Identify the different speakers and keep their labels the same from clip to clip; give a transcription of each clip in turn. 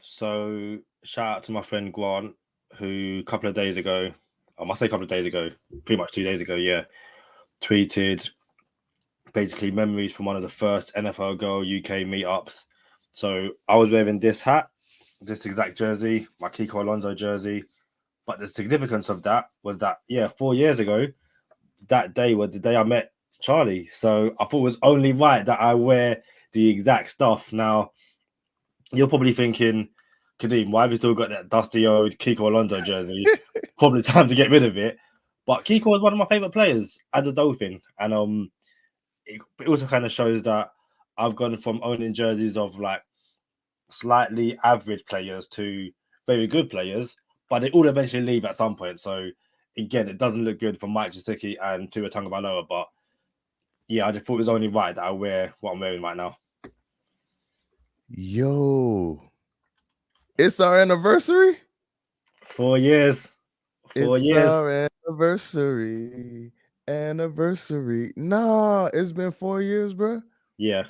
Speaker 1: So shout out to my friend Grant, who a couple of days ago, I must say a couple of days ago, pretty much 2 days ago, yeah, tweeted basically memories from one of the first NFL Girl UK meetups. So I was wearing this hat, this exact jersey, my Kiko Alonso jersey. But the significance of that was that, yeah, 4 years ago, that day was the day I met Charlie. So I thought it was only right that I wear the exact stuff. Now, you're probably thinking, Kadeem, why have you still got that dusty old Kiko Alonso jersey? Probably time to get rid of it. But Kiko was one of my favorite players as a Dolphin. And it also kind of shows that I've gone from owning jerseys of like slightly average players to very good players, but they all eventually leave at some point. So again, it doesn't look good for Mike Gesicki and Tua Tagovailoa, but yeah, I just thought it was only right that I wear what I'm wearing right now.
Speaker 2: Yo, it's our anniversary.
Speaker 1: 4 years. 4 years.
Speaker 2: Our anniversary. Anniversary. Nah, it's been 4 years, bro.
Speaker 1: Yeah.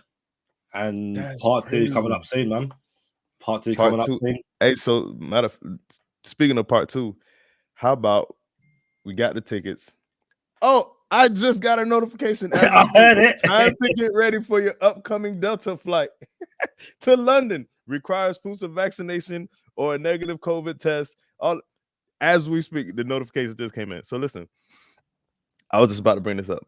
Speaker 1: And
Speaker 2: That's
Speaker 1: part two is coming up
Speaker 2: crazy.
Speaker 1: soon, man. Part two
Speaker 2: Part
Speaker 1: coming up
Speaker 2: two.
Speaker 1: soon.
Speaker 2: Hey, so speaking of part two, how about we got the tickets? Oh, I just got a notification as we
Speaker 1: I
Speaker 2: speak.
Speaker 1: heard it.
Speaker 2: Time to get ready for your upcoming Delta flight to London. Requires proof of vaccination or a negative COVID test. All as we speak, the notification just came in. So listen, I was just about to bring this up.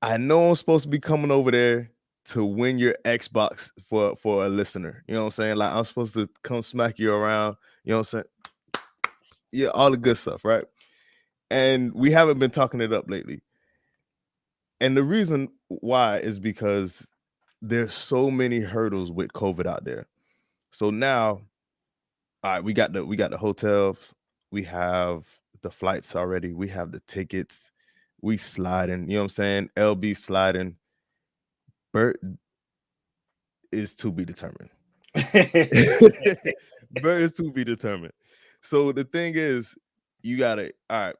Speaker 2: I know I'm supposed to be coming over there to win your Xbox for a listener. You know what I'm saying? Like I'm supposed to come smack you around. You know what I'm saying? Yeah, all the good stuff, right? And we haven't been talking it up lately. And the reason why is because there's so many hurdles with COVID out there. So now, all right, we got the hotels, we have the flights already, we have the tickets, we sliding, you know what I'm saying? LB sliding. Bert is to be determined. Bert is to be determined. So the thing is, you gotta, all right.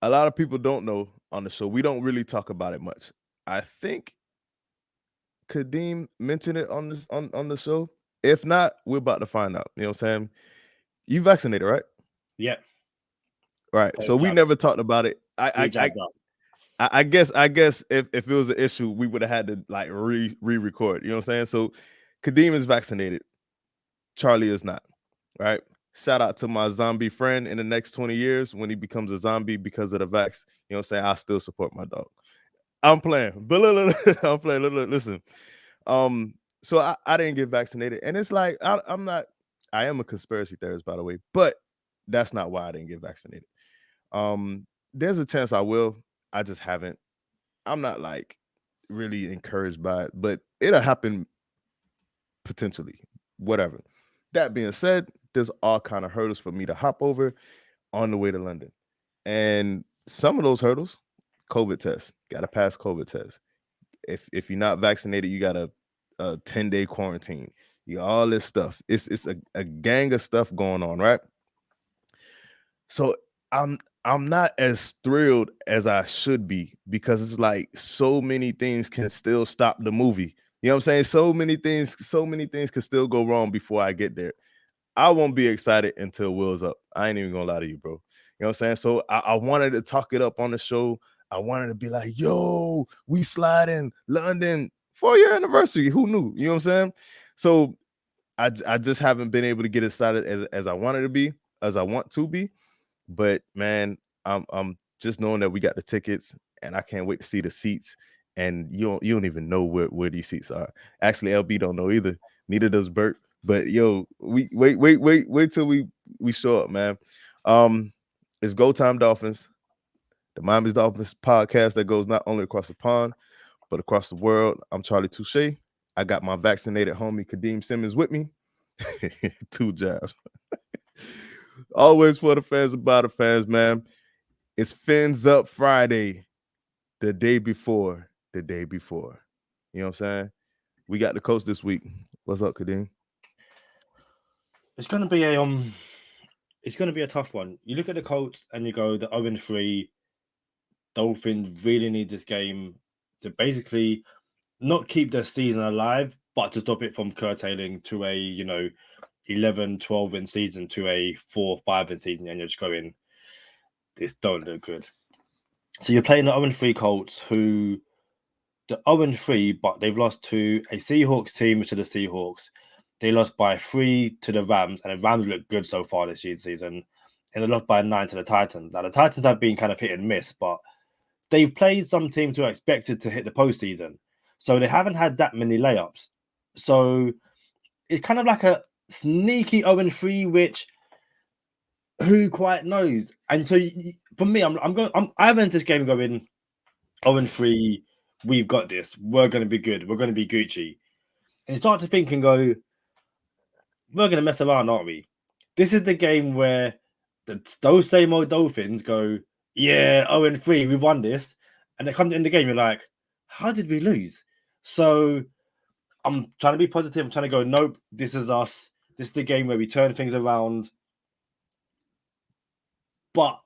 Speaker 2: A lot of people don't know on the show. We don't really talk about it much. I think Kadeem mentioned it on this on the show. If not, we're about to find out. You know what I'm saying? You vaccinated, right?
Speaker 1: Yeah.
Speaker 2: Right. So we never talked about it.
Speaker 1: Fully jabbed up.
Speaker 2: I guess if it was an issue, we would have had to like re-record. You know what I'm saying? So Kadeem is vaccinated. Charlie is not. Right. Shout out to my zombie friend in the next 20 years when he becomes a zombie because of the vax. You know what I'm saying? I still support my dog. I'm playing. But look, I'm playing. Look, listen. So I didn't get vaccinated. And it's like I'm not, I am a conspiracy theorist, by the way, but that's not why I didn't get vaccinated. There's a chance I will. I just haven't. I'm not like really encouraged by it, but it'll happen potentially. Whatever. That being said, there's all kind of hurdles for me to hop over on the way to London. And some of those hurdles, COVID test, gotta pass COVID test. If you're not vaccinated, you got a 10-day quarantine. You got all this stuff. It's a gang of stuff going on, right? So I'm not as thrilled as I should be because it's like so many things can still stop the movie. You know what I'm saying? So many things can still go wrong before I get there. I won't be excited until Will's up. I ain't even gonna lie to you, bro. You know what I'm saying? So I wanted to talk it up on the show. I wanted to be like, yo, we slide in London 4-year anniversary. Who knew? You know what I'm saying? So I just haven't been able to get excited as I wanted to be, as I want to be. But man, I'm just knowing that we got the tickets and I can't wait to see the seats. And you don't even know where these seats are. Actually, LB don't know either. Neither does Bert. But yo, we wait till we show up, man. It's Go Time Dolphins, the Miami's Dolphins podcast that goes not only across the pond, but across the world. I'm Charlie Touche. I got my vaccinated homie Kadeem Simmons with me. 2 jabs. Always for the fans, about the fans, man. It's Fins Up Friday, the day before. You know what I'm saying? We got the Colts this week. What's up, Kadeem?
Speaker 1: It's gonna be a tough one. You look at the Colts and you go the 0-3. Dolphins really need this game to basically not keep their season alive, but to stop it from curtailing to a 11-12 win season to a 4-5 win season, and you're just going, this don't look good. So you're playing the 0-3 Colts, who the 0-3, but they've lost to a Seahawks team, which are the Seahawks. They lost by 3 to the Rams, and the Rams look good so far this season. And they lost by 9 to the Titans. Now the Titans have been kind of hit and miss, but they've played some teams who are expected to hit the postseason, so they haven't had that many layups. So it's kind of like a sneaky 0-3, which who quite knows? And so for me, I went to this game going 0-3. We've got this. We're going to be good. We're going to be Gucci. And you start to think and go, we're going to mess around, aren't we? This is the game where those same old Dolphins go, yeah, 0-3, we won this. And they come in the game, you're like, how did we lose? So I'm trying to be positive. I'm trying to go, nope, this is us. This is the game where we turn things around. But,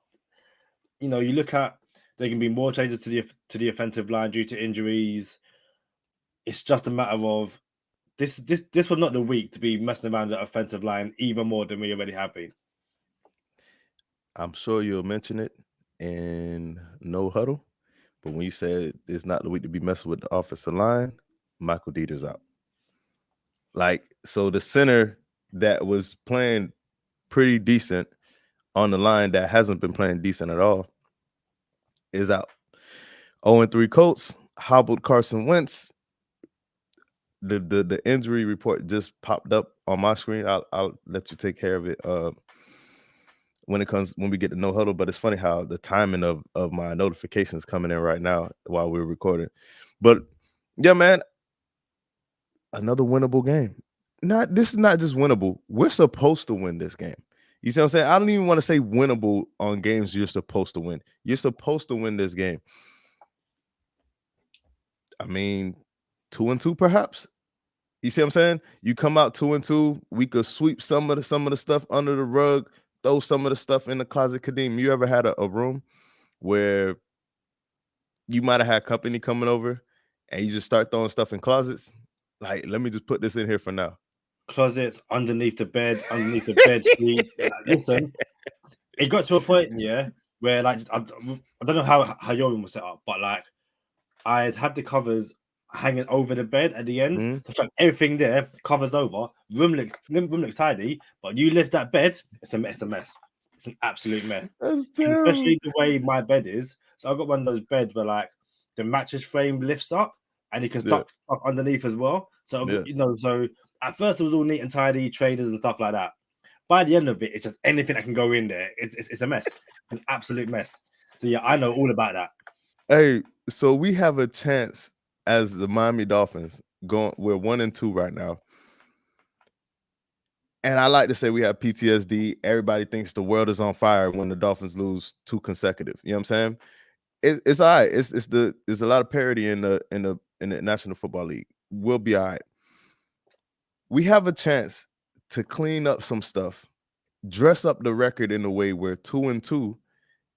Speaker 1: you look at, there can be more changes to the offensive line due to injuries. It's just a matter of this was not the week to be messing around the offensive line even more than we already have been.
Speaker 2: I'm sure you'll mention it in No Huddle, but when you said it's not the week to be messing with the offensive line, Michael Dieter's out. So the center that was playing pretty decent on the line that hasn't been playing decent at all is out. 0-3 Colts, hobbled Carson Wentz. The injury report just popped up on my screen. I'll let you take care of it when we get to No Huddle. But it's funny how the timing of my notifications coming in right now while we're recording. But yeah, man, another winnable game. This is not just winnable. We're supposed to win this game. You see what I'm saying? I don't even want to say winnable on games you're supposed to win. You're supposed to win this game. I mean, 2-2 perhaps. You see what I'm saying? You come out 2-2. We could sweep some of the stuff under the rug, throw some of the stuff in the closet. Kadeem, you ever had a room where you might have had company coming over and you just start throwing stuff in closets? Like, let me just put this in here for now.
Speaker 1: Closets, underneath the bed sheet. Listen, it got to a point, where I don't know how your room was set up, but like I'd have the covers hanging over the bed at the end.
Speaker 2: Mhm.
Speaker 1: So like everything there, covers over. Room looks tidy, but you lift that bed, it's a mess. It's an absolute mess.
Speaker 2: That's terrible.
Speaker 1: Especially the way my bed is. So I've got one of those beds where like the mattress frame lifts up and you can stuff underneath as well. So so at first it was all neat and tidy, trainers and stuff like that. By the end of it, it's just anything that can go in there. It's a mess. It's an absolute mess. So yeah, I know all about that.
Speaker 2: Hey, so we have a chance as the Miami Dolphins we're 1-2 right now. And I like to say we have PTSD. Everybody thinks the world is on fire when the Dolphins lose 2 consecutive. You know what I'm saying? It's all right. There's a lot of parity in the National Football League. We'll be all right. We have a chance to clean up some stuff, dress up the record in a way where 2-2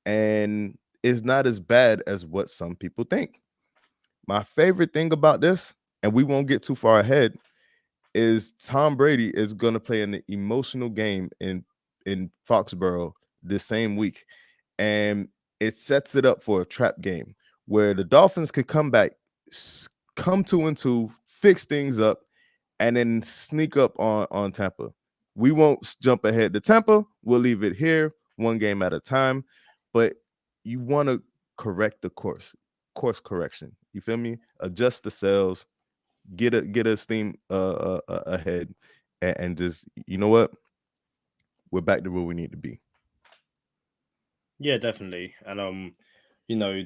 Speaker 2: and it's not as bad as what some people think. My favorite thing about this, and we won't get too far ahead, is Tom Brady is going to play an emotional game in Foxborough this same week. And it sets it up for a trap game where the Dolphins could come back, come 2-2, fix things up, and then sneak up on Tampa. We won't jump ahead to Tampa. We'll leave it here, one game at a time. But you want to correct the course correction. You feel me? Adjust the sails, get a steam ahead, and just, you know what? We're back to where we need to be.
Speaker 1: Yeah, definitely. And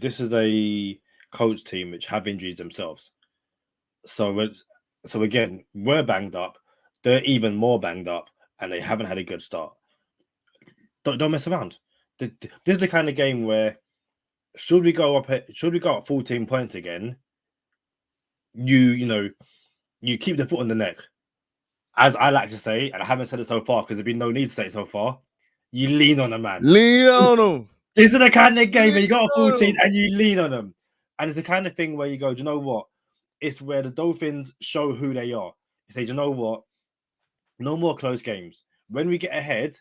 Speaker 1: this is a Colts team which have injuries themselves. So again, we're banged up. They're even more banged up, and they haven't had a good start. Don't mess around. This is the kind of game where should we go up 14 points again, you keep the foot on the neck. As I like to say, and I haven't said it so far because there's been no need to say it so far, you lean on a man.
Speaker 2: Lean on them.
Speaker 1: This is the kind of game where you got a 14 and you lean on them. And it's the kind of thing where you go, do you know what? it's where the Dolphins show who they are. They say, you know what? No more close games. When we get ahead,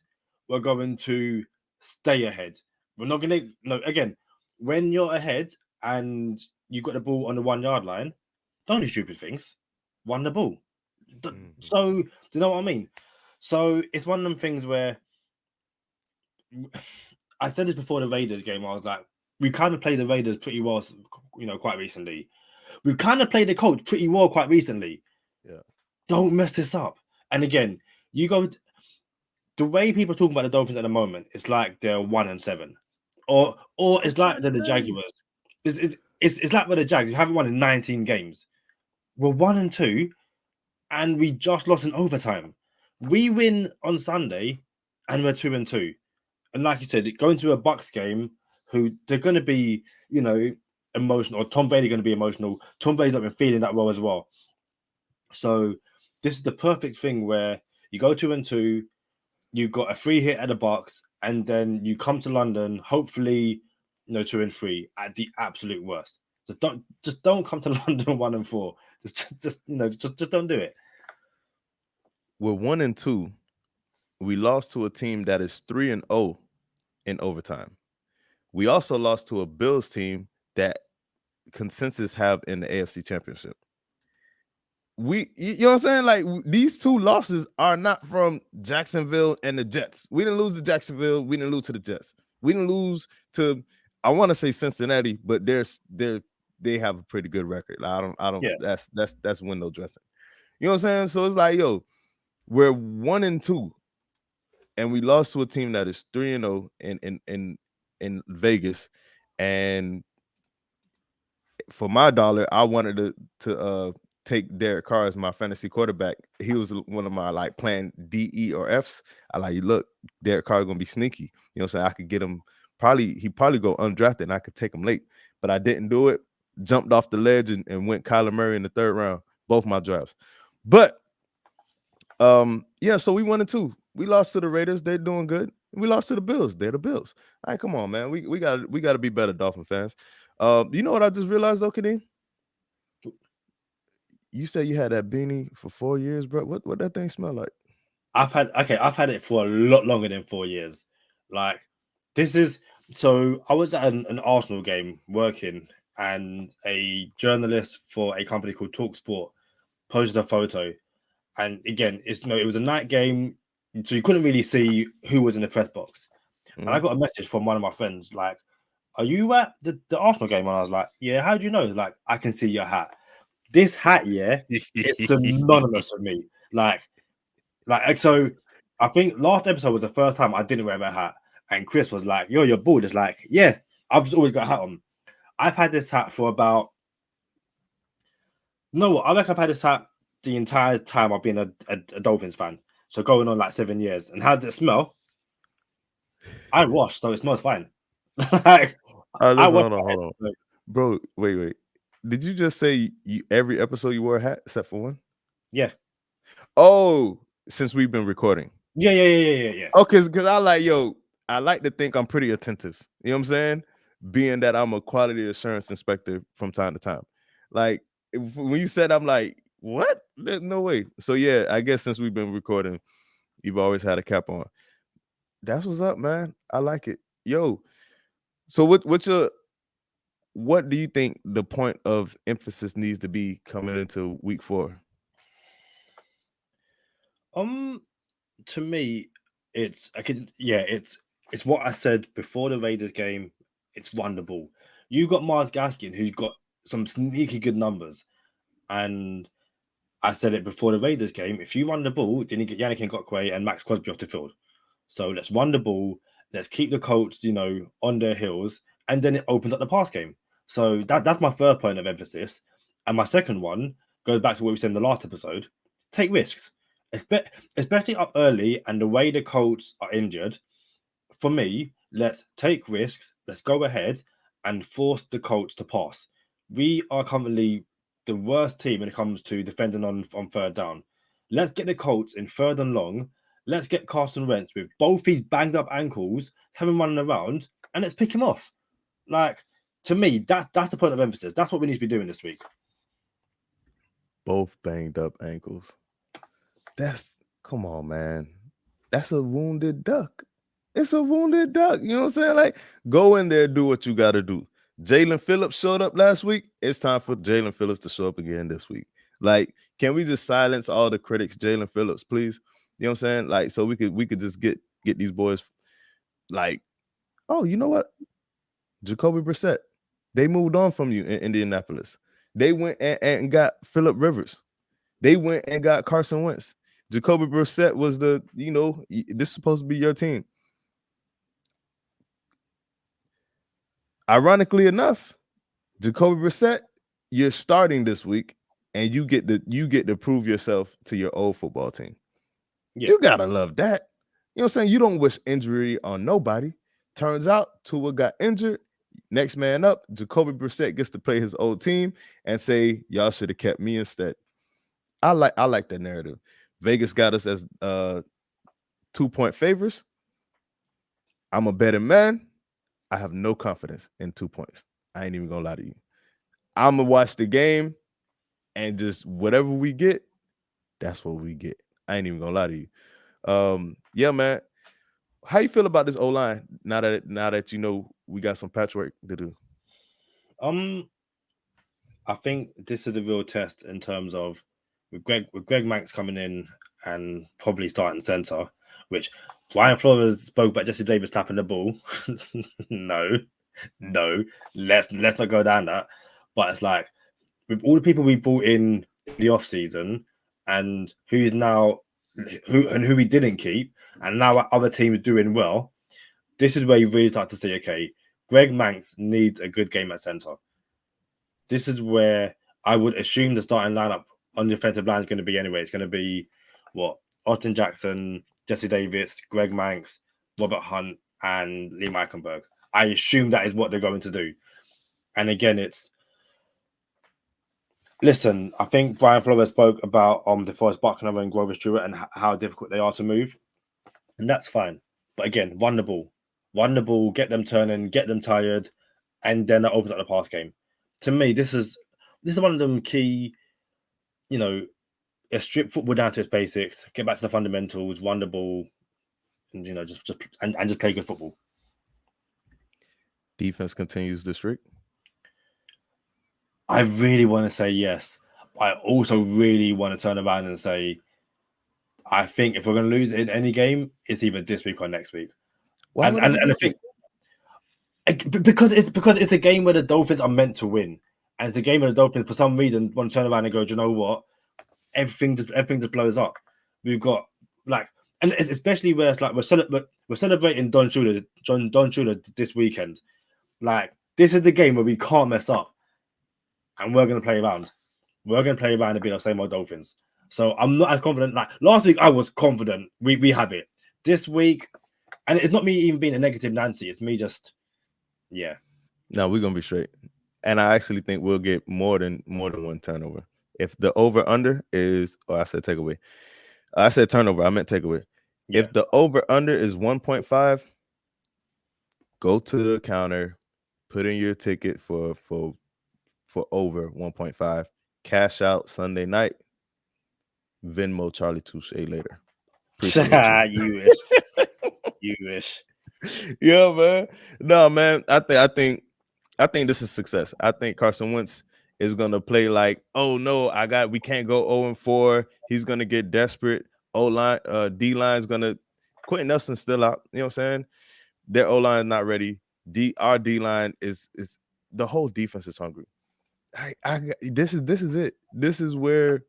Speaker 1: we're going to stay ahead. We're not going to, no, again, when you're ahead and you got the ball on the 1 yard line, don't do stupid things. Won the ball. So, do you know what I mean? So, it's one of them things where I said this before the Raiders game. I was like, we kind of played the Raiders pretty well, quite recently. We've kind of played the Colts pretty well quite recently.
Speaker 2: Yeah.
Speaker 1: Don't mess this up. And again, you go the way people talk about the Dolphins at the moment, it's like they're 1-7. Or it's like they're the Jaguars. It's like we're the Jags. You haven't won in 19 games. We're 1-2, and we just lost in overtime. We win on Sunday, and we're 2-2. And like you said, going to a Bucs game, who they're going to be, emotional. Or Tom Brady going to be emotional. Tom Brady's not been feeling that well as well. So this is the perfect thing where you go 2-2, you got a free hit at the Bucs, and then you come to London, hopefully, 2-3 at the absolute worst. Just don't come to London 1-4. Just don't do it.
Speaker 2: We're 1-2. We lost to a team that is 3-0 in overtime. We also lost to a Bills team that consensus have in the AFC Championship. You know what I'm saying? Like, these two losses are not from Jacksonville and the Jets. We didn't lose to Jacksonville. We didn't lose to the Jets. We didn't lose to, I want to say Cincinnati, but they have a pretty good record. Like, I don't. Yeah. That's window dressing. You know what I'm saying? So it's like, yo, we're 1-2, and we lost to a team that is 3-0 in Vegas. And for my dollar, I wanted to take Derek Carr as my fantasy quarterback. He was one of my like plan D, E, or Fs. I like, look, Derek Carr gonna be sneaky. You know what I'm saying? I could get him he probably go undrafted and I could take him late, but I didn't do it. Jumped off the ledge and went Kyler Murray in the 3rd round, both my drafts. But yeah, so we 1-2. We lost to the Raiders, they're doing good. We lost to the Bills, they're the Bills. All right, come on, man. We gotta be better, Dolphin fans. You know what I just realized though, Kadeem? You said you had that beanie for 4 years, bro. What that thing smell like?
Speaker 1: I've had it for a lot longer than 4 years. Like, so I was at an Arsenal game working, and a journalist for a company called TalkSport posted a photo. And again, it was a night game, so you couldn't really see who was in the press box. And I got a message from one of my friends, like, "Are you at the Arsenal game?" And I was like, "Yeah." "How do you know?" He's like, "I can see your hat." This hat, yeah, is synonymous with me. Like, so I think last episode was the first time I didn't wear a hat. And Chris was like, "Yo, you're bald." It's like, yeah, I've just always got a hat on. I've had this hat for about, I reckon I've had this hat the entire time I've been a Dolphins fan. So going on like 7 years. And how does it smell? I washed, so it smells fine. Like,
Speaker 2: hold on. Bro, wait. Did you just say every episode you wore a hat except for one?
Speaker 1: Yeah.
Speaker 2: Oh, since we've been recording.
Speaker 1: Yeah.
Speaker 2: Okay, because I like to think I'm pretty attentive. You know what I'm saying? Being that I'm a quality assurance inspector from time to time. Like, when you said, I'm like, what? There's no way. So yeah, I guess since we've been recording, you've always had a cap on. That's what's up, man. I like it. Yo, so what do you think the point of emphasis needs to be coming into week 4?
Speaker 1: To me, it's what I said before the Raiders game. It's run the ball. You got Myles Gaskin, who's got some sneaky good numbers, and I said it before the Raiders game. If you run the ball, then you get Yannick Ngakoue and Max Crosby off the field. So let's run the ball. Let's keep the Colts, on their heels, and then it opens up the pass game. So that's my third point of emphasis. And my second one goes back to what we said in the last episode: take risks, especially up early. And the way the Colts are injured, for me, let's take risks. Let's go ahead and force the Colts to pass. We are currently the worst team when it comes to defending on 3rd down. Let's get the Colts in 3rd and long. Let's get Carson Wentz with both his banged up ankles, have him running around, and let's pick him off. Like, to me, that's the point of emphasis. That's what we need to be doing this week.
Speaker 2: Both banged up ankles. Come on, man. That's a wounded duck. It's a wounded duck. You know what I'm saying? Like, go in there, do what you got to do. Jalen Phillips showed up last week. It's time for Jalen Phillips to show up again this week. Like, can we just silence all the critics? Jalen Phillips, please. You know what I'm saying? Like, so we could just get these boys. Like, oh, you know what? Jacoby Brissett. They moved on from you in Indianapolis. They went and got Phillip Rivers. They went and got Carson Wentz. Jacoby Brissett was this is supposed to be your team. Ironically enough, Jacoby Brissett, you're starting this week, and you get to prove yourself to your old football team. Yeah. You gotta love that. You know what I'm saying? You don't wish injury on nobody. Turns out Tua got injured. Next man up, Jacoby Brissett gets to play his old team and say, y'all should have kept me instead. I like that narrative. Vegas got us as 2-point favorites. I'm a betting man. I have no confidence in 2 points. I ain't even gonna lie to you. I'm gonna watch the game and just whatever we get, that's what we get. I ain't even gonna lie to you. Yeah, man. How you feel about this O-line now that you know we got some patchwork to do?
Speaker 1: I think this is a real test in terms of with Greg Manx coming in and probably starting center, which Brian Flores spoke about Jesse Davis tapping the ball. No, let's not go down that. But it's like with all the people we brought in the off season and who we didn't keep, and now our other team is doing well. This is where you really start to see, okay, Greg Manx needs a good game at center. This is where I would assume the starting lineup on the offensive line is going to be anyway. It's going to be Austin Jackson, Jesse Davis, Greg Manx, Robert Hunt, and Lee Meichenberg. I assume that is what they're going to do. And again, listen, I think Brian Flores spoke about DeForest Buckner and Grover Stewart and how difficult they are to move. And that's fine. But again, run the ball, get them turning, get them tired, and then that opens up the pass game. To me, this is one of them key, strip football down to its basics, get back to the fundamentals, run the ball, and just play good football.
Speaker 2: Defense continues the streak.
Speaker 1: I really want to say yes. I also really want to turn around and say, I think if we're going to lose in any game, it's either this week or next week.
Speaker 2: Why
Speaker 1: and I think because it's a game where the Dolphins are meant to win, and it's a game where the Dolphins for some reason want to turn around and go, do you know what? Everything just blows up. We've got and especially where it's like we're celebrating Don Shula this weekend. Like, this is the game where we can't mess up, and we're going to play around. We're going to play around and be the same old Dolphins. So I'm not as confident. Like last week, I was confident. We have it. This week, and it's not me even being a negative Nancy. It's me just, yeah.
Speaker 2: No, we're gonna be straight. And I actually think we'll get more than one turnover. If the over-under is, I said takeaway. I said turnover. I meant takeaway. Yeah. If the over-under is 1.5, go to the counter, put in your ticket for over 1.5. Cash out Sunday night. Venmo Charlie Touche later.
Speaker 1: You wish. You wish.
Speaker 2: Yeah, man. No, man. I think this is success. I think Carson Wentz is gonna play like, oh no, we can't go 0-4. He's gonna get desperate. O-line, D-line's gonna Quentin Nelson's still out. You know what I'm saying? Their O-line is not ready. Our D-line is the whole defense is hungry. This is it. This is where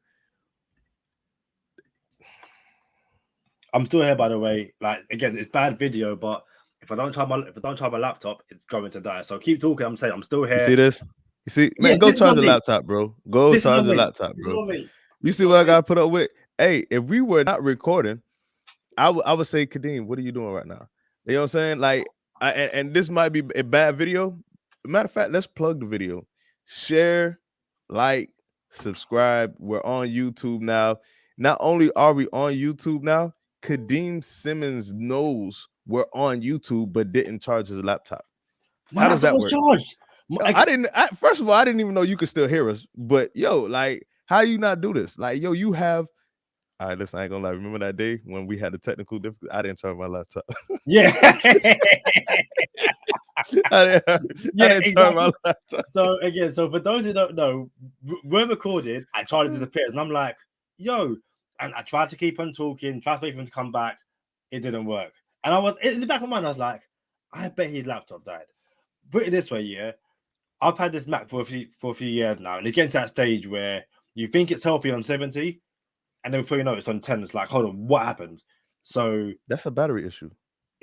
Speaker 1: I'm still here, by the way. Like, again, it's bad video, but if I don't charge my laptop, it's going to die. So keep talking. I'm saying I'm still here.
Speaker 2: You see this? You see, man, yeah, go charge your laptop, bro. Go charge your laptop, bro. You see what I got to put up with? Hey, if we were not recording, I would say, Kadeem, what are you doing right now? You know what I'm saying? Like, and this might be a bad video. Matter of fact, let's plug the video. Share, like, subscribe. We're on YouTube now. Not only are we on YouTube now, Kadeem Simmons knows we're on YouTube, but didn't charge his laptop. How does that work?
Speaker 1: Charged.
Speaker 2: First of all, I didn't even know you could still hear us. But yo, like, How you not do this? Like, yo, you have. All right, listen, I ain't gonna lie. Remember that day when we had the technical difficulty? I didn't charge my laptop.
Speaker 1: Yeah.
Speaker 2: I
Speaker 1: Yeah,
Speaker 2: didn't charge my
Speaker 1: exactly.
Speaker 2: laptop.
Speaker 1: So again, so for those who don't know, we're recorded and Charlie disappears, and I'm like, yo, and I tried to keep on talking, tried to wait for him to come back, it didn't work. And I was in the back of my mind, I was like, I bet his laptop died. Put it this way, yeah, I've had this Mac for a few years now, and it gets to that stage where you think it's healthy on 70, and then before you know it's on 10. It's like, hold on, what happened? So
Speaker 2: That's a battery issue.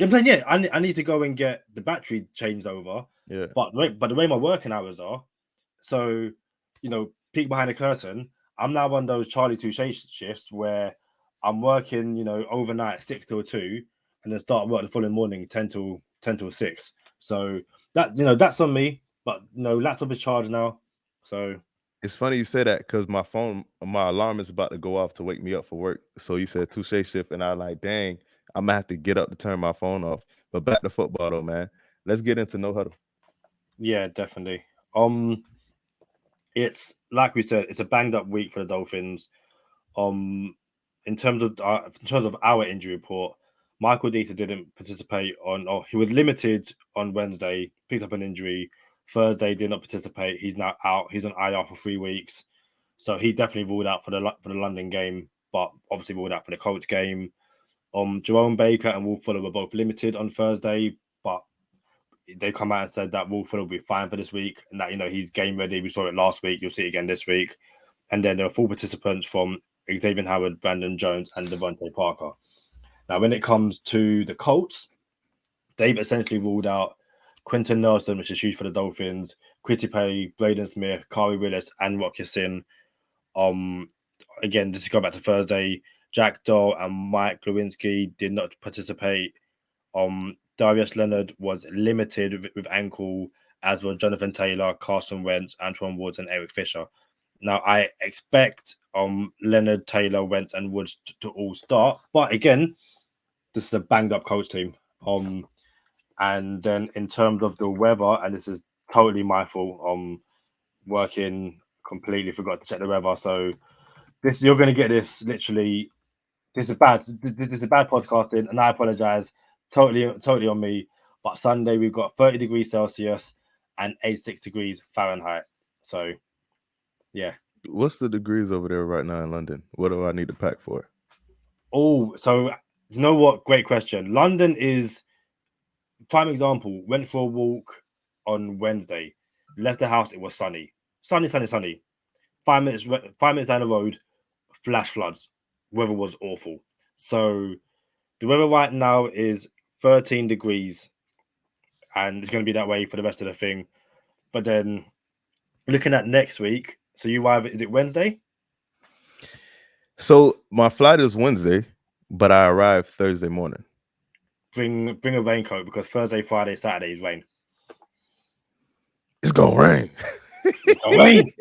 Speaker 1: I'm saying, yeah, I need to go and get the battery changed over.
Speaker 2: Yeah.
Speaker 1: But the way my working hours are, so peek behind the curtain, I'm now on those Charlie Touche shifts where I'm working, overnight 6 till 2, and then start work the following morning 10 till 6. So that's on me. But laptop is charged now. So
Speaker 2: It's funny you say that because my alarm is about to go off to wake me up for work. So you said touche shift, and I like, dang, I'm gonna have to get up to turn my phone off. But back to football though, man. Let's get into no huddle.
Speaker 1: yeah, definitely. It's like we said, it's a banged up week for the Dolphins. In terms of our injury report, Michael Dieter didn't participate he was limited on Wednesday, picked up an injury. Thursday did not participate. He's now out. He's on IR for 3 weeks, so he definitely ruled out for the London game, but obviously ruled out for the Colts game. Jerome Baker and Will Fuller were both limited on Thursday, but they come out and said that Will Fuller will be fine for this week, and that he's game ready. We saw it last week. You'll see it again this week. And then there are full participants from Xavier Howard, Brandon Jones, and Devontae Parker. Now, when it comes to the Colts, they've essentially ruled out Quentin Nelson, which is huge for the Dolphins, Quittipe, Braden Smith, Kari Willis, and Rock Ya-Sin. Again, this is going back to Thursday. Jack Doyle and Mike Lewinsky did not participate. Darius Leonard was limited with ankle, as were Jonathan Taylor, Carson Wentz, Antoine Woods, and Eric Fisher. Now, I expect Leonard, Taylor, Wentz, and Woods to all start, but again, this is a banged up Colts team. And then in terms of the weather, and this is totally my fault. Working completely forgot to check the weather, so you're going to get this literally. This is bad. This is bad podcasting, and I apologize. Totally on me. But Sunday we've got 30 degrees Celsius and 86 degrees Fahrenheit. So, yeah.
Speaker 2: What's the degrees over there right now in London? What do I need to pack for?
Speaker 1: Oh, so you know what? Great question. London is prime example. Went for a walk on Wednesday. Left the house. It was sunny. Sunny. 5 minutes down the road, flash floods. Weather was awful. So the weather right now is 13 degrees, and it's going to be that way for the rest of the thing. But then looking at next week, so you arrive, is it Wednesday?
Speaker 2: So my flight is Wednesday, but I arrive Thursday morning.
Speaker 1: Bring a raincoat because Thursday, Friday, Saturday is rain.
Speaker 2: It's gonna rain.
Speaker 1: It's gonna rain.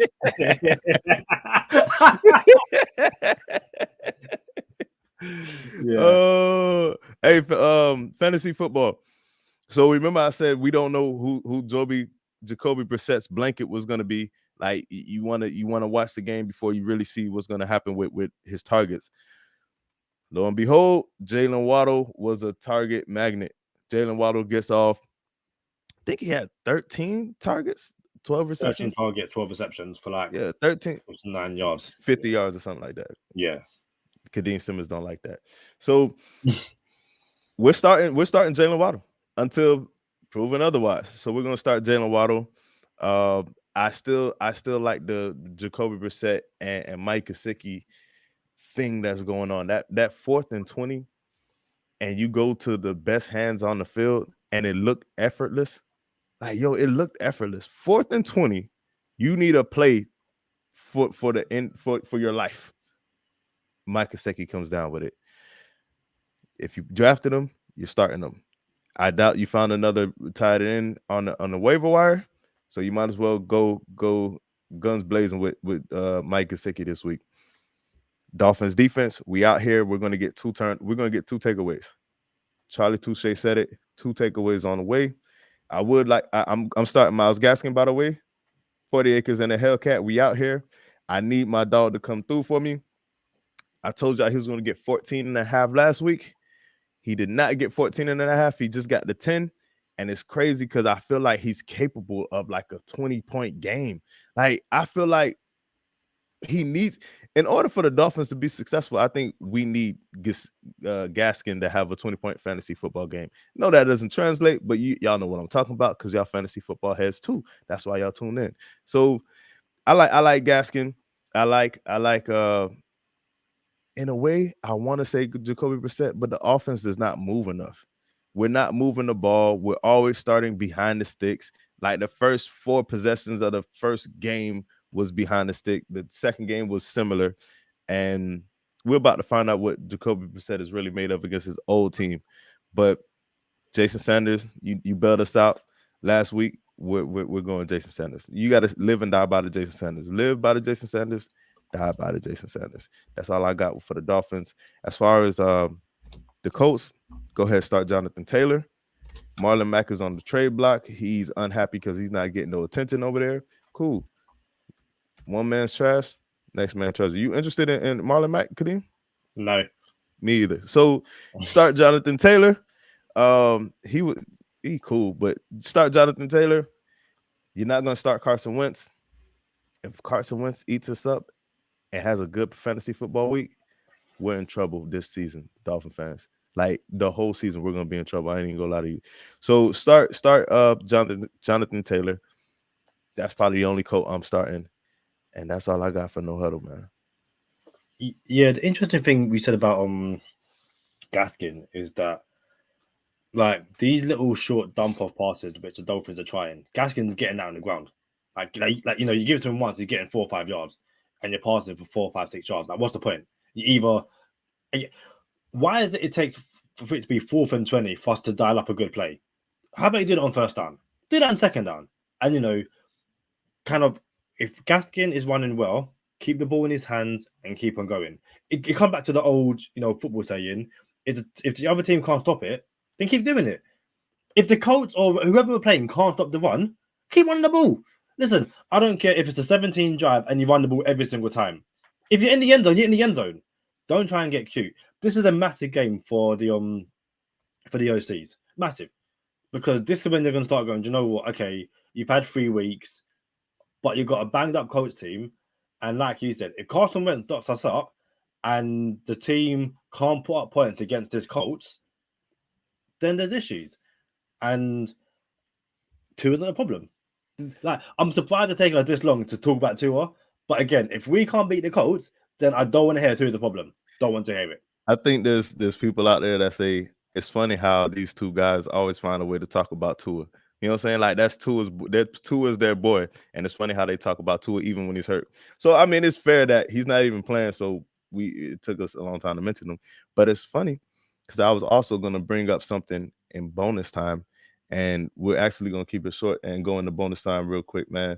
Speaker 2: Yeah. Oh, hey, fantasy football. So remember, I said we don't know who Jacoby Brissett's blanket was going to be. Like you want to watch the game before you really see what's going to happen with his targets. Lo and behold, Jalen Waddle was a target magnet. Jalen Waddle gets off. I think he had 13 targets, 12 receptions.
Speaker 1: 13 targets, 12 receptions for
Speaker 2: 9
Speaker 1: yards,
Speaker 2: 50 yards or something like that.
Speaker 1: Yeah.
Speaker 2: Kadeem Simmons don't like that. So we're starting Jalen Waddle until proven otherwise. So we're gonna start Jalen Waddle. I still like the Jacoby Brissett and Mike Gesicki thing that's going on. That 4th and 20, and you go to the best hands on the field, and it looked effortless. Like, yo, it looked effortless. 4th and 20, you need a play for the end for your life. Mike Gesicki comes down with it. If you drafted him, you're starting him. I doubt you found another tight end on the waiver wire, so you might as well go guns blazing with Mike Gesicki this week. Dolphins defense, we out here. We're gonna get two takeaways. Charlie Touche said it. 2 takeaways on the way. I would like. I'm starting Myles Gaskin, by the way. 40 acres and a Hellcat. We out here. I need my dog to come through for me. I told y'all he was going to get 14 and a half last week. He did not get 14 and a half. He just got the 10. And it's crazy because I feel like he's capable of like a 20-point game. Like, I feel like he needs, in order for the Dolphins to be successful, I think we need Gaskin to have a 20-point fantasy football game. No, that doesn't translate, but y'all know what I'm talking about because y'all fantasy football heads too. That's why y'all tune in. So I like Gaskin. I like in a way, I want to say Jacoby Brissett, but the offense does not move enough. We're not moving the ball. We're always starting behind the sticks. Like the first 4 possessions of the first game was behind the stick. The second game was similar. And we're about to find out what Jacoby Brissett is really made of against his old team. But Jason Sanders, you bailed us out last week. We're going Jason Sanders. You got to live and die by the Jason Sanders. Live by the Jason Sanders. Die by the Jason Sanders. That's all I got for the Dolphins. As far as the Colts, go ahead, start Jonathan Taylor. Marlon Mack is on the trade block. He's unhappy because he's not getting no attention over there. Cool. One man's trash, next man trash. Are you interested in Marlon Mack, Kadeem?
Speaker 1: No.
Speaker 2: Me either. So start Jonathan Taylor. He cool, but start Jonathan Taylor. You're not going to start Carson Wentz. If Carson Wentz eats us up and has a good fantasy football week, we're in trouble this season, Dolphin fans. Like the whole season, we're gonna be in trouble. I ain't even gonna lie to you. So start Jonathan Taylor. That's probably the only coach I'm starting, and that's all I got for no huddle, man.
Speaker 1: Yeah, the interesting thing we said about Gaskin is that like these little short dump off passes which the Dolphins are trying, Gaskin's getting down on the ground. Like you know, you give it to him once, he's getting 4 or 5 yards, and you're passing for 4, 5, 6 yards. Like, what's the point? You either why is it takes for it to be 4th and 20 for us to dial up a good play? How about you do it on first down? Do that on second down, and you know, kind of if Gaskin is running well, keep the ball in his hands and keep on going. It comes back to the old, you know, football saying: if the other team can't stop it, then keep doing it. If the Colts or whoever we're playing can't stop the run, keep running the ball. Listen, I don't care if it's a 17 drive and you run the ball every single time. If you're in the end zone, you're in the end zone. Don't try and get cute. This is a massive game for the OCs. Massive. Because this is when they're going to start going, do you know what? Okay, you've had 3 weeks, but you've got a banged up coach team. And like you said, if Carson Wentz dots us up and the team can't put up points against this Colts, then there's issues. And Tua isn't a problem. Like, I'm surprised it's taken us this long to talk about Tua. But again, if we can't beat the Colts, then I don't want to hear Tua's the problem. Don't want to hear it.
Speaker 2: I think there's people out there that say it's funny how these two guys always find a way to talk about Tua. You know what I'm saying? Like Tua's their boy, and it's funny how they talk about Tua even when he's hurt. So I mean, it's fair that he's not even playing. So it took us a long time to mention him, but it's funny because I was also going to bring up something in bonus time, and we're actually going to keep it short and go into bonus time real quick, man.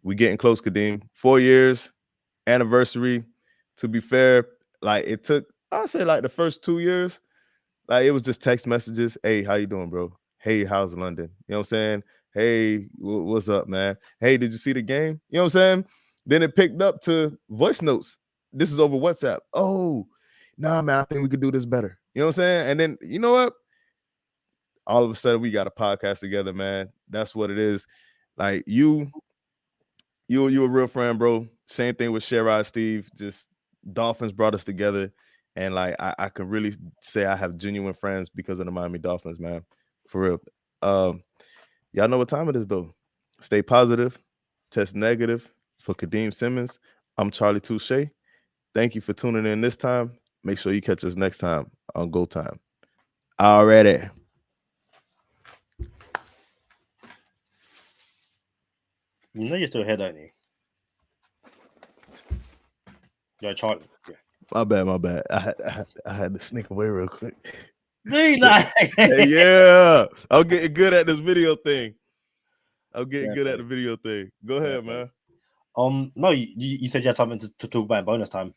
Speaker 2: We getting close, Kadeem. 4 years anniversary. To be fair, like it took, I'd say like the first 2 years, like it was just text messages. Hey, how you doing, bro? Hey, how's London? You know what I'm saying? Hey, what's up, man? Hey, did you see the game? You know what I'm saying? Then it picked up to voice notes. This is over WhatsApp. Oh, nah, man, I think we could do this better. You know what I'm saying? And then, you know what? All of a sudden, we got a podcast together, man. That's what it is. Like you a real friend, bro. Same thing with Sherrod Steve. Just Dolphins brought us together. And like I can really say I have genuine friends because of the Miami Dolphins, man. For real. Y'all know what time it is, though. Stay positive, test negative. For Kadeem Simmons, I'm Charlie Touche. Thank you for tuning in this time. Make sure you catch us next time on Go Time. Already.
Speaker 1: You know you're still here, don't you? Yeah, Charlie. Yeah.
Speaker 2: My bad. I had to sneak away real quick.
Speaker 1: Dude, like...
Speaker 2: Yeah. I'm getting good at this video thing. I'm getting good at the video thing. Go ahead, man.
Speaker 1: No, you said you had something to talk about in bonus time.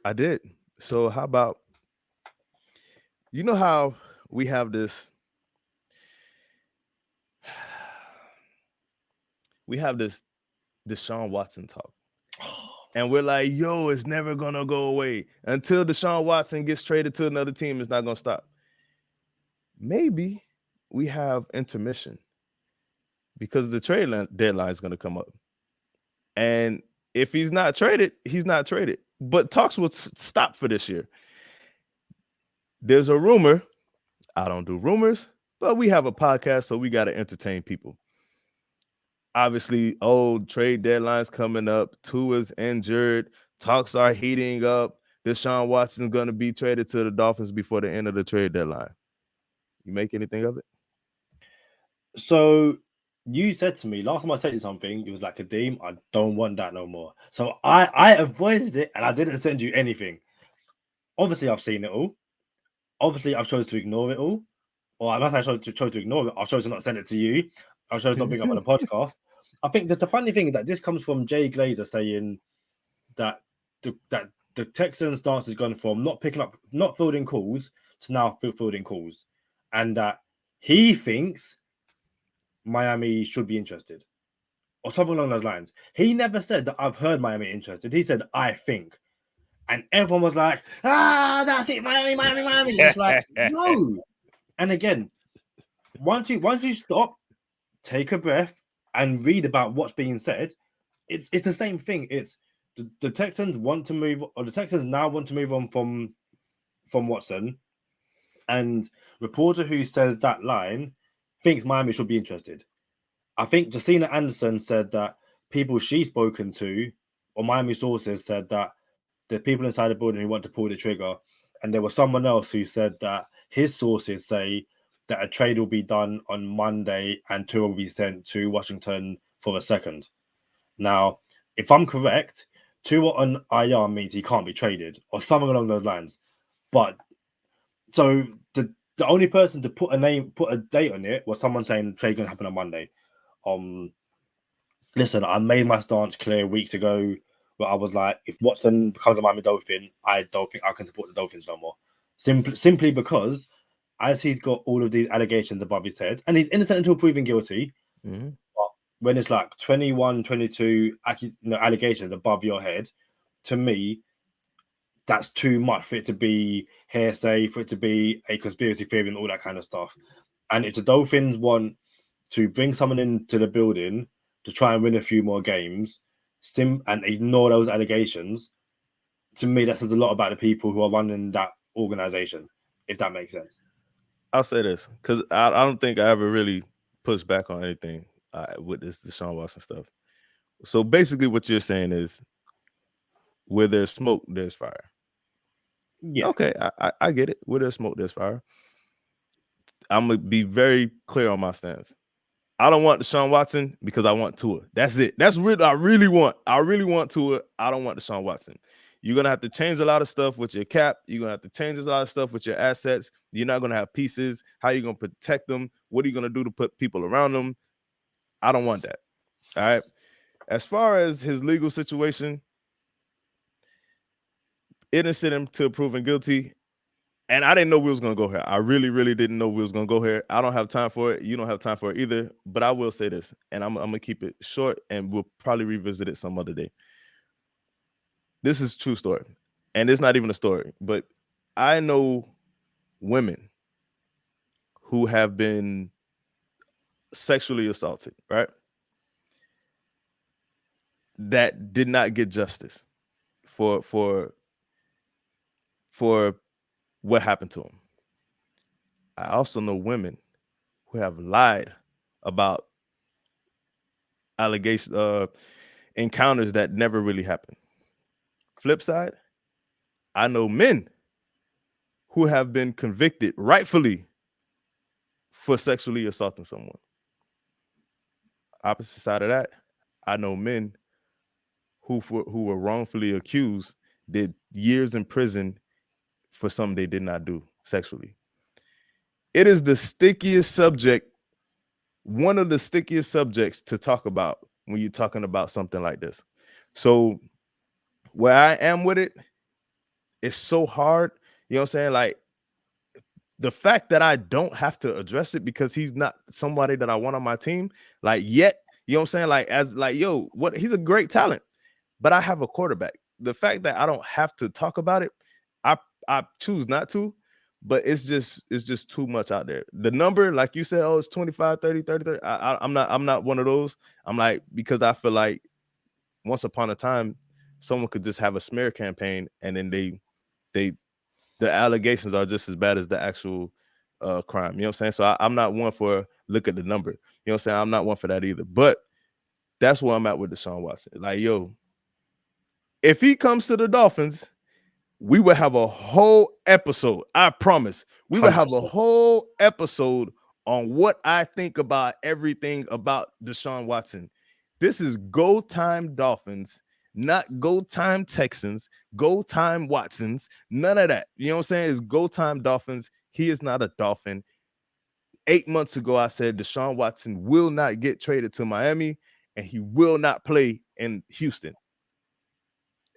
Speaker 2: I did. So how about, you know how we have this Deshaun Watson talk. And we're like, yo, it's never going to go away. Until Deshaun Watson gets traded to another team, it's not going to stop. Maybe we have intermission because the trade deadline is going to come up. And if he's not traded, he's not traded. But talks will stop for this year. There's a rumor. I don't do rumors, but we have a podcast, so we got to entertain people. Obviously, trade deadlines coming up. Tua's injured. Talks are heating up. Deshaun Watson's going to be traded to the Dolphins before the end of the trade deadline. You make anything of it?
Speaker 1: So you said to me last time I said you something, it was like, Kadeem, I don't want that no more. So I avoided it and I didn't send you anything. Obviously, I've seen it all. Obviously, I've chosen to ignore it all. Or I must have chose to ignore it. I've chosen not to send it to you. I've chosen not to bring it up on the podcast. I think that the funny thing is that this comes from Jay Glazer saying that the Texans' stance has gone from not fielding calls to now fielding calls, and that he thinks Miami should be interested, or something along those lines. He never said that I've heard Miami interested. He said I think, and everyone was like, that's it, Miami. It's like, no. And again, once you stop, take a breath, and read about what's being said, it's the same thing. It's the Texans want to move, or the Texans now want to move on from Watson, and reporter who says that line thinks Miami should be interested. I think Jacina Anderson said that people she's spoken to, or Miami sources said that the people inside the building who want to pull the trigger, and there was someone else who said that his sources say that a trade will be done on Monday and Tua will be sent to Washington for a second. Now, if I'm correct, Tua on IR means he can't be traded or something along those lines. But so the only person to put a date on it was someone saying the trade going to happen on Monday. Listen, I made my stance clear weeks ago where I was like, if Watson becomes a Miami Dolphin, I don't think I can support the Dolphins no more. Simply because as he's got all of these allegations above his head, and he's innocent until proven guilty,
Speaker 2: mm-hmm.
Speaker 1: But when it's like 21, 22 allegations above your head, to me, that's too much for it to be hearsay, for it to be a conspiracy theory and all that kind of stuff. And if the Dolphins want to bring someone into the building to try and win a few more games and ignore those allegations, to me, that says a lot about the people who are running that organization, if that makes sense.
Speaker 2: I'll say this, because I don't think I ever really pushed back on anything with this Deshaun Watson stuff. So basically what you're saying is where there's smoke, there's fire. Yeah. Okay, I get it. Where there's smoke, there's fire. I'm going to be very clear on my stance. I don't want Deshaun Watson because I want Tua. That's it. That's what I really want. I really want Tua. I don't want Deshaun Watson. You're going to have to change a lot of stuff with your cap. You're going to have to change a lot of stuff with your assets. You're not going to have pieces. How are you going to protect them? What are you going to do to put people around them? I don't want that. All right. As far as his legal situation, innocent until proven guilty. And I didn't know we was going to go here. I really, really didn't know we was going to go here. I don't have time for it. You don't have time for it either. But I will say this, and I'm going to keep it short, and we'll probably revisit it some other day. This is a true story. And it's not even a story. But I know women who have been sexually assaulted, right? That did not get justice for what happened to them. I also know women who have lied about allegations, encounters that never really happened. Flip side, I know men who have been convicted rightfully for sexually assaulting someone. Opposite side of that, I know men who were wrongfully accused did years in prison for something they did not do sexually. It is the stickiest subject, one of the stickiest subjects to talk about when you're talking about something like this. So where I am with it, it's so hard. You know what I'm saying? Like the fact that I don't have to address it because he's not somebody that I want on my team, like yet, you know what I'm saying? Like, as like, yo, what he's a great talent. but I have a quarterback. The fact that I don't have to talk about it, I choose not to, but it's just too much out there. The number, like you said, oh, it's 25, 30, 30, 30. I'm not one of those. I'm like, because I feel like once upon a time, someone could just have a smear campaign, and then the allegations are just as bad as the actual crime. You know what I'm saying? So I'm not one for look at the number. You know what I'm saying? I'm not one for that either. But that's where I'm at with Deshaun Watson. Like, yo, if he comes to the Dolphins, we will have a whole episode. I promise. We will have a
Speaker 1: 100%.
Speaker 2: whole episode on what I think about everything about Deshaun Watson. This is go time Dolphins, not go time Texans, go time Watsons, none of that. You know what I'm saying? It's go time Dolphins. He is not a Dolphin. 8 months ago, I said Deshaun Watson will not get traded to Miami, and he will not play in Houston.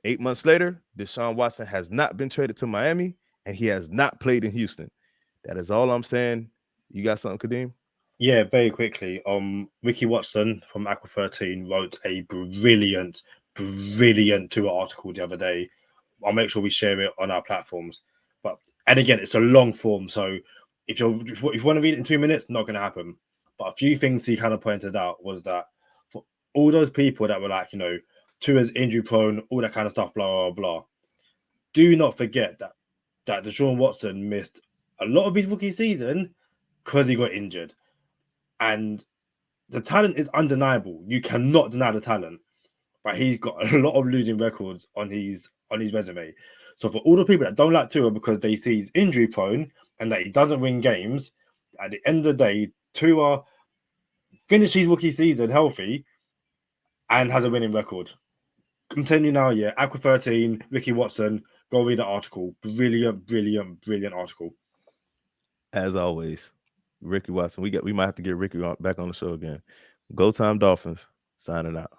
Speaker 2: 8 months later, Deshaun Watson has not been traded to Miami, and he has not played in Houston. That is all I'm saying. You got something, Kadeem?
Speaker 1: Yeah, very quickly. Ricky Watson from Aqua 13 wrote a brilliant Twitter article the other day. I'll make sure we share it on our platforms. And again, it's a long form, so if you want to read it in 2 minutes, not going to happen. But a few things he kind of pointed out was that for all those people that were like, Tua's injury prone, all that kind of stuff, blah blah blah. Do not forget that Deshaun Watson missed a lot of his rookie season because he got injured. And the talent is undeniable. You cannot deny the talent, but he's got a lot of losing records on his resume. So for all the people that don't like Tua because they see he's injury prone and that he doesn't win games, at the end of the day, Tua finished his rookie season healthy and has a winning record. Continue now, yeah. Aqua 13, Ricky Watson, go read the article. Brilliant article.
Speaker 2: As always, Ricky Watson. We might have to get Ricky back on the show again. Go time Dolphins. Signing out.